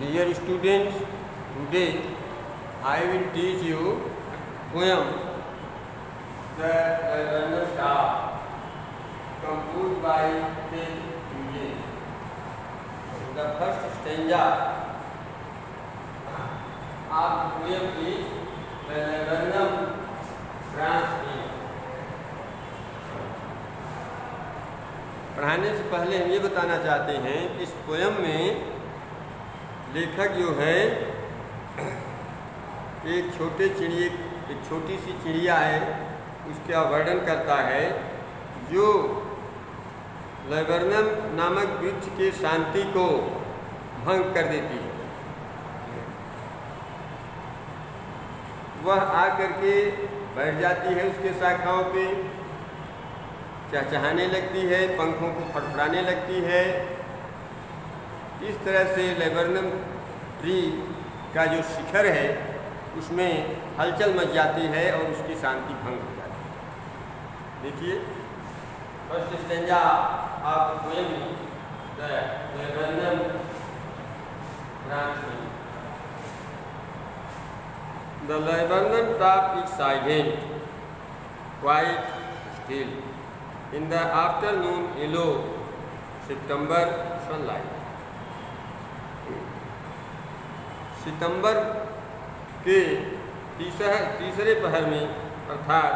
Dear students, today I will teach you poem The Random Star composed by English. The first stanza of the poem is The Random France in. पढ़ाने से पहले हम ये बताना चाहते हैं कि इस पोयम में लेखक जो है एक छोटी सी चिड़िया है, उसका वर्णन करता है जो लैबरनम नामक वृक्ष की शांति को भंग कर देती है। वह आकर के बैठ जाती है उसके शाखाओं पे, चहचहाने लगती है, पंखों को फड़फड़ाने लगती है। इस तरह से लैबरनम ट्री का जो शिखर है उसमें हलचल मच जाती है और उसकी शांति भंग हो जाती है। देखिए first stanza of poem the laburnum tree. The laburnum top is silent, quite still in the afternoon yellow September sunlight. सितंबर के तीसरे पहर में अर्थात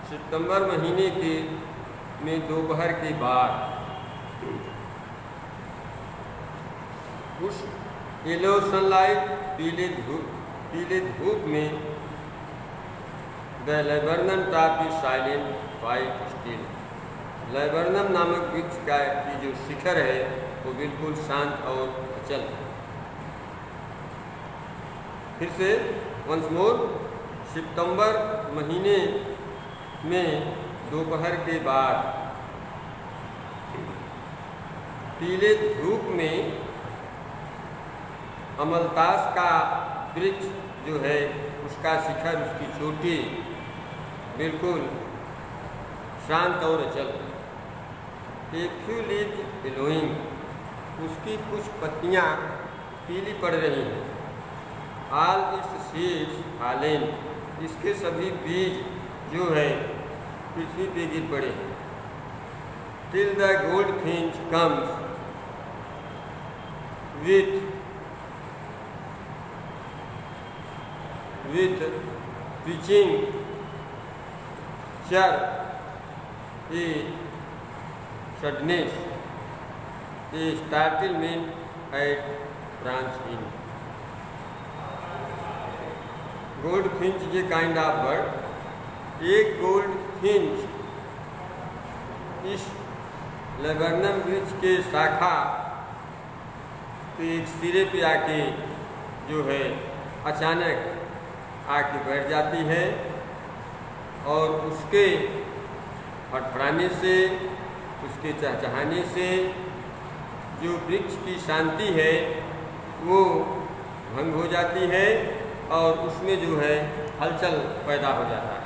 सितंबर महीने के में दोपहर के बाद उस येलो सनलाइट पीले धूप में the laburnum top is silent quite still. Laburnum नामक वृक्ष का की जो शिखर है वो बिल्कुल शांत और अचल है। फिर से वंस मोर, सितंबर महीने में दोपहर के बाद पीले धूप में अमलतास का वृक्ष जो है उसका शिखर, उसकी चोटी बिल्कुल शांत और अचल है। ए फ्यू लीव्स ग्लोइंग, उसकी कुछ पत्तियां पीली पड़ रही हैं। ऑल इट्स सीड्स फॉलन, इसके सभी बीज जो है पृथ्वी पे गिर पड़े हैं। Till the goldfinch comes with pitching चर a suddenness, a startlement at branch in. Goldfinch is a kind of bird. एक गोल्डफिंच इस लैबरनम वृक्ष के शाखा के एक सिरे पे आके जो है अचानक आके बैठ जाती है और उसके फड़फड़ाने से, उसके चहचहाने से जो वृक्ष की शांति है वो भंग हो जाती है और उसमें जो है हलचल पैदा हो जाता है।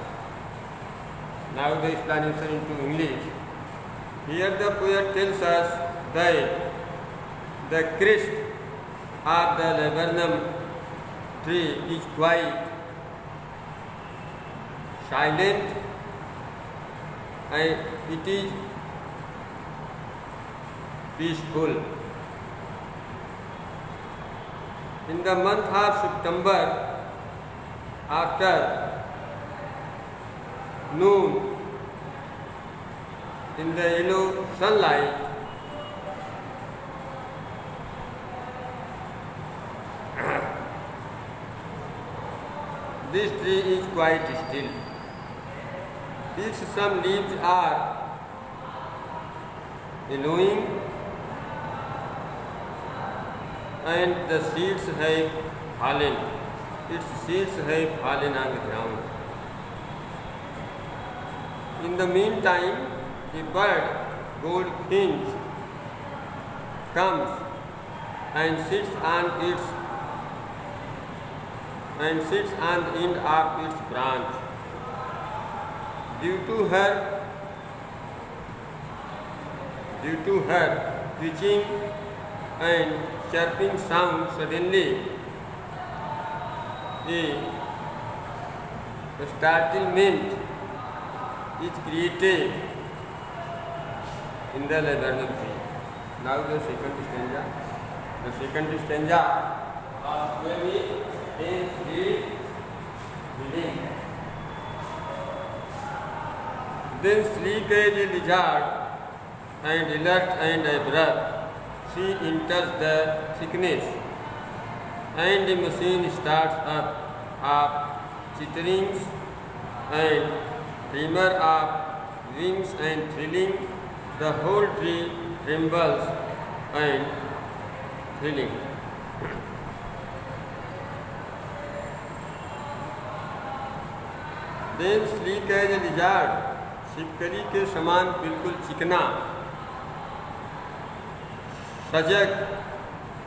Now the explanation into English. Here the poet tells us that the crest of the laburnum tree is quite silent and it is peaceful. In the month of September, after noon, in the yellow sunlight, this tree is quite still. Its some leaves are yellowing and the seeds have fallen. Its seeds have fallen on the ground. In the meantime, a bird, goldfinch, comes and sits on the end of its branch. Due to her pitching and chirping sound suddenly a startlement is created in the laburnum tree. Now the second stanza. The second stanza of poem is reading. Then sleek as a lizard and alert and abrupt, she enters the thickness, and the machine starts up chitterings and tremor of wings and thrilling, the whole tree trembles and thrilling. Then sleek as a lizard, छिपकली के समान बिल्कुल चिकना, सजग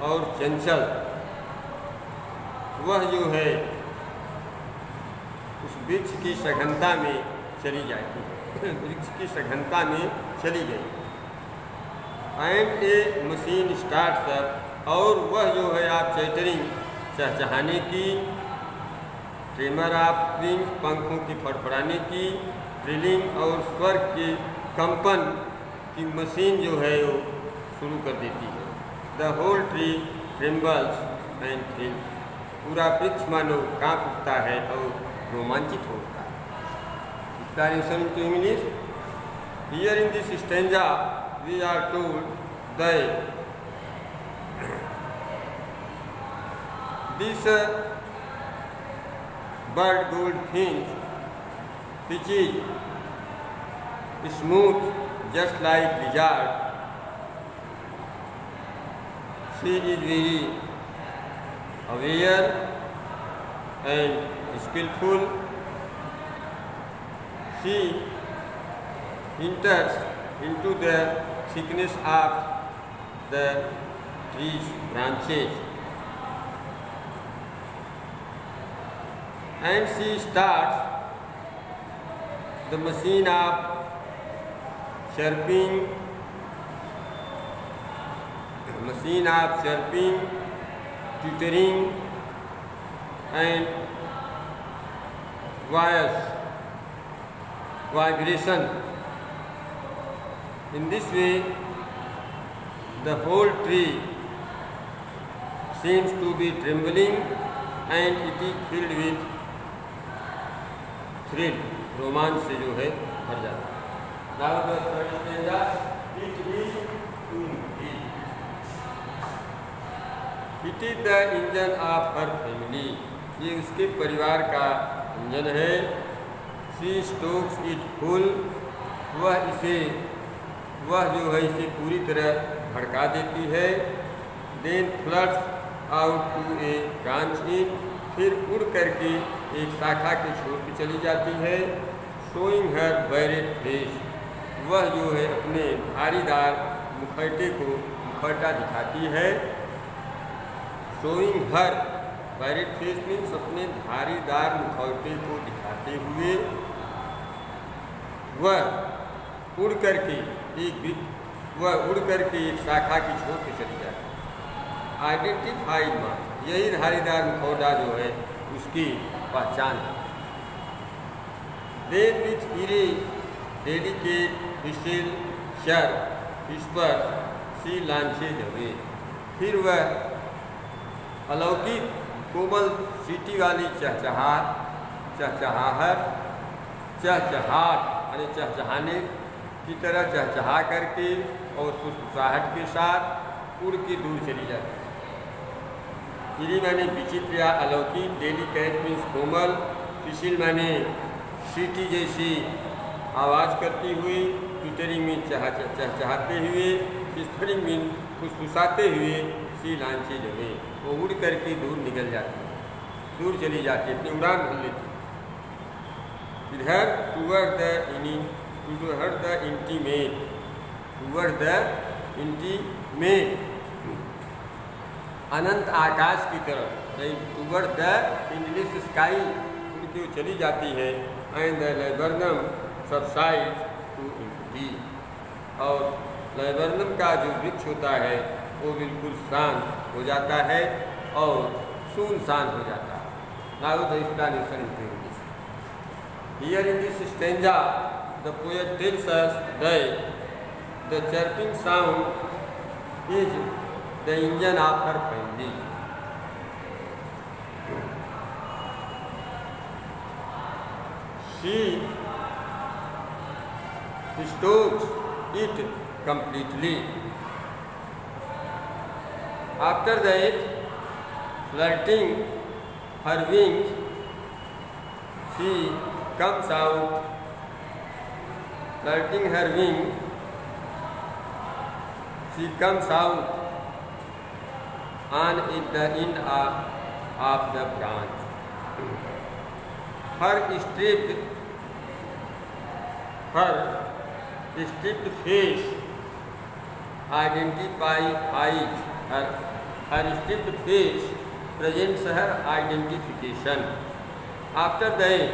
और चंचल, वह जो है उस वृक्ष की सघनता में चली जाती है, वृक्ष की सघनता में चली गई। And A machine starts up, और वह जो है आप चैटरिंग चहचहाने की, ट्रेमर ऑफ विंग्स पंखों की फड़फड़ाने की, ड्रिलिंग और स्वर के कंपन की मशीन जो है वो शुरू कर देती है। The whole tree trembles and thrills, पूरा वृक्ष मानो कांप उठता है और रोमांचित हो उठता है। Explanation to English. Here in this stanza we are told that this bird goldfinch, which is smooth just like lizard, she is very aware and skillful. She enters into the thickness of the tree's branches, and she starts the machine of chirping, twittering and vibration. In this way, the whole tree seems to be trembling and it is filled with thrill, रोमांच से जो है भर जाता है। Now the third stanza, it is to be. It is the engine of her family, ये उसके परिवार का इंजन है। She stokes it full, वह जो है इसे पूरी तरह भड़का देती है। Then flirts out to a branch in, फिर उड़ करके एक शाखा के छोर पर चली जाती है। शोइंग हर बैरेट फेस, वह जो है अपने धारीदार मुखौटा दिखाती है। Showing her barred face means अपने धारीदार मुखौटे को दिखाते हुए वह उड़ करके एक शाखा की छोर पर चली जाती है। आइडेंटिफाइड मार्क, यही धारीदार मुखौटा जो है उसकी पहचान है। देन विथ हीरे डेलिकेट विशिल शर, इस पर सी लॉन्चेज हुए, फिर वह अलौकिक कोमल सीटी वाली चहचहाने की तरह चहचहा करके और फुसफुसाहट के साथ उड़ के दूर चली जाती है। हीरी माने विचित्र या अलौकिक, डेलिकेट मीन्स कोमल, पिसिल माने सीटी जैसी आवाज़ करती हुई, ट्विटरिंग मीन चहचहाते हुए, स्फरिंग मीन फुसफुसाते हुए, सी लांची जमे, वो उड़ करके दूर निकल जाती है, दूर चली जाती है, अपनी उड़ान भर लेती है। इधर टूवर्ड द इंटीमेट, अनंत आकाश की तरफ, टूवर्ड द इंडलेस स्काई, उड़ती चली जाती है। And the laburnum subsides to empty, और लैबर्नम का जो वृक्ष होता है वो बिल्कुल शांत हो जाता है और सुनसान हो जाता है। Now the explanation in English. Here in this stanza, the poet tells us that the chirping sound is the engine of her family. She stokes it completely. After that, flirting her wings, she comes out. Flirting her wings, she comes out on at the end of the branch. Her stripped face identifies her stripped face presents her identification. After that,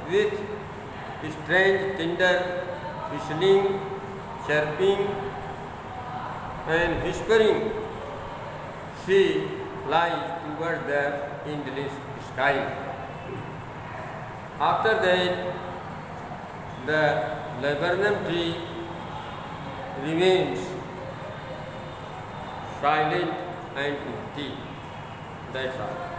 with strange tender whistling, chirping, and whispering, she flies towards the endless sky. After that, the laburnum tree remains silent and empty. That's all.